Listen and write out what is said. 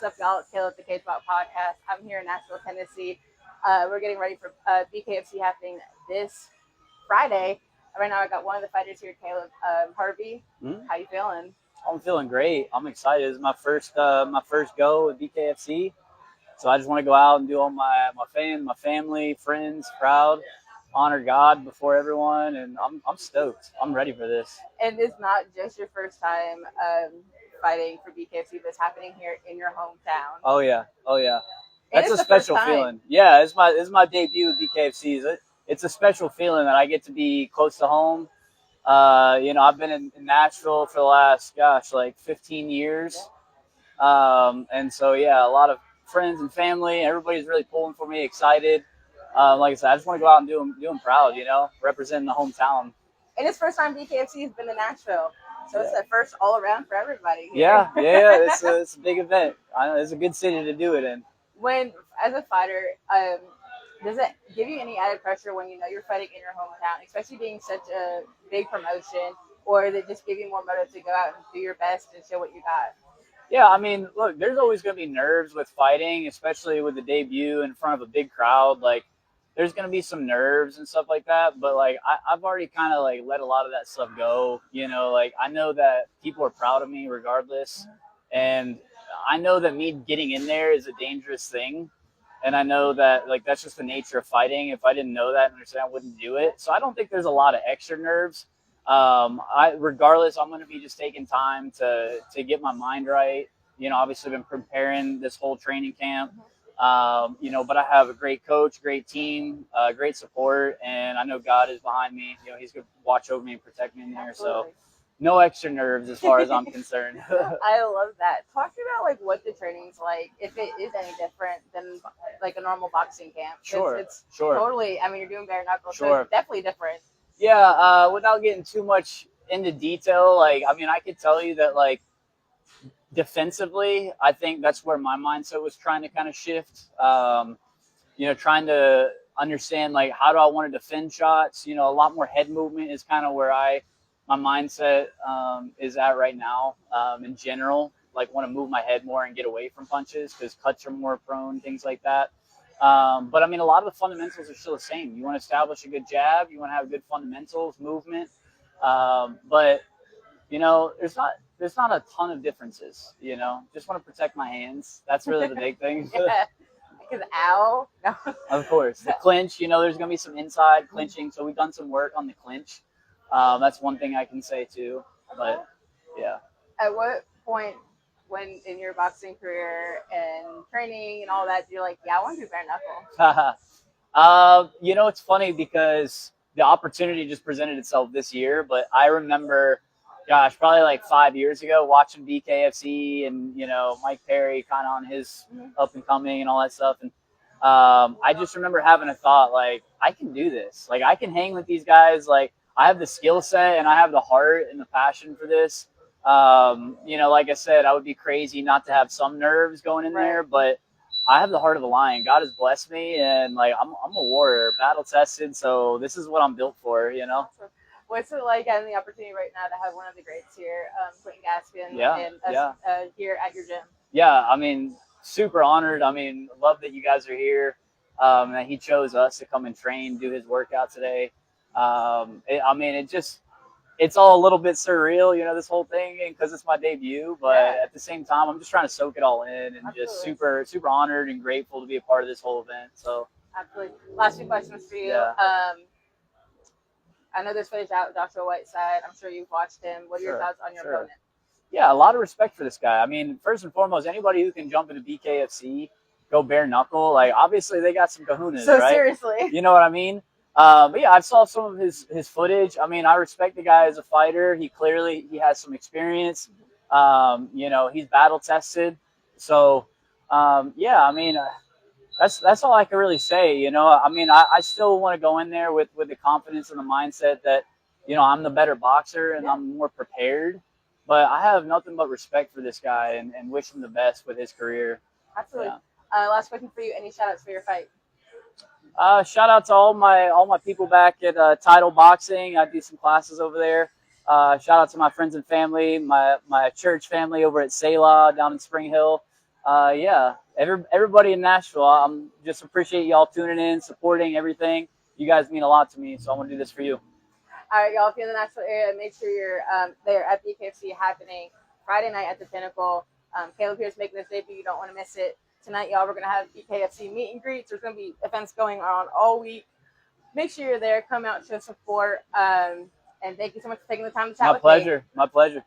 What's up, y'all? It's Caleb, the Cage Spot Podcast. I'm here in Nashville, Tennessee. We're getting ready for BKFC happening this Friday. Right now, I got one of the fighters here, Caleb, Harvey. How you feeling? I'm feeling great. I'm excited. This is my first go with BKFC. So I just want to go out and do all my family, friends, proud, honor God before everyone, and I'm stoked. I'm ready for this. And it's not just your first time fighting for BKFC, but it's happening here in your hometown. Oh yeah. And That's a special feeling. Yeah, it's my debut with BKFC. It's a special feeling that I get to be close to home. I've been in Nashville for the last, 15 years. And so, yeah, a lot of friends and family, everybody's really pulling for me, excited. Like I said, I just want to go out and do them proud, representing the hometown. And it's first time BKFC has been to Nashville. So it's the first all around for everybody here. Yeah. It's a big event. I know it's a good city to do it in. When, as a fighter, does it give you any added pressure when you know you're fighting in your hometown, especially being such a big promotion, or does it just give you more motive to go out and do your best and show what you got? Yeah, I mean, look, there's always going to be nerves with fighting, especially with the debut in front of a big crowd. Like, there's going to be some nerves and stuff like that. But, like, I've already kind of, like, let a lot of that stuff go. Like, I know that people are proud of me regardless. And I know that me getting in there is a dangerous thing. And I know that, like, that's just the nature of fighting. If I didn't know that and understand, I wouldn't do it. So I don't think there's a lot of extra nerves. Regardless, I'm going to be just taking time to get my mind right. Obviously been preparing this whole training camp. But I have a great coach, great team, great support, and I know God is behind me. He's going to watch over me and protect me in there. Absolutely. So no extra nerves as far as I'm concerned. I love that. Talk to me about, like, what the training's like, if it is any different than, like, a normal boxing camp. Sure. It's Sure. totally, I mean, you're doing bare knuckles, Sure. so it's definitely different. Yeah, without getting too much into detail, I could tell you that, defensively, I think that's where my mindset was trying to kind of shift. Trying to understand, how do I want to defend shots? A lot more head movement is kind of where my mindset is at right now. In general, want to move my head more and get away from punches because cuts are more prone, things like that. But a lot of the fundamentals are still the same. You want to establish a good jab. You want to have good fundamentals, movement. But there's not a ton of differences. Just want to protect my hands. That's really the big thing. Yeah. Because ow. No. Of course, the clinch. There's gonna be some inside clinching. So we've done some work on the clinch. That's one thing I can say too. But yeah. At what point, when in your boxing career and training and all that, you're like, yeah, I want to do bare knuckle? It's funny because the opportunity just presented itself this year, but I remember, probably 5 years ago watching BKFC and, Mike Perry kind of on his up and coming and all that stuff. And I just remember having a thought, I can do this. I can hang with these guys. I have the skill set and I have the heart and the passion for this. Like I said, I would be crazy not to have some nerves going in there, but I have the heart of a lion. God has blessed me, and I'm a warrior, battle tested. So this is what I'm built for, What's it like having the opportunity right now to have one of the greats here, Quentin Gaskin, and us here at your gym? Yeah, super honored. Love that you guys are here. That he chose us to come and train, do his workout today. It's all a little bit surreal, this whole thing, because it's my debut. But at the same time, I'm just trying to soak it all in and just super, super honored and grateful to be a part of this whole event. So absolutely. Last few questions for you. Yeah. I know there's footage out, Joshua Whiteside. I'm sure you've watched him. What are your thoughts on your opponent? Yeah, a lot of respect for this guy. First and foremost, anybody who can jump into BKFC, go bare knuckle, obviously they got some kahunas, so right? Seriously. You know what I mean? But yeah, I saw some of his footage. I respect the guy as a fighter. He has some experience. He's battle tested. So, that's all I can really say. I still want to go in there with the confidence and the mindset that, I'm the better boxer and I'm more prepared. But I have nothing but respect for this guy and wish him the best with his career. Absolutely. Yeah. Last question for you. Any shout outs for your fight? Shout out to all my people back at Title Boxing. I do some classes over there. Shout out to my friends and family, my church family over at Selah down in Spring Hill. Yeah, everybody in Nashville, I'm just appreciate y'all tuning in, supporting everything. You guys mean a lot to me, so I want to do this for you. All right, y'all, if you're in the Nashville area, make sure you're there at BKFC happening Friday night at the Pinnacle. Caleb Pierce making his debut. You don't want to miss it. Tonight, y'all, we're going to have BKFC meet and greets. There's going to be events going on all week. Make sure you're there. Come out, show support. And thank you so much for taking the time to chat My with me. pleasure. My pleasure.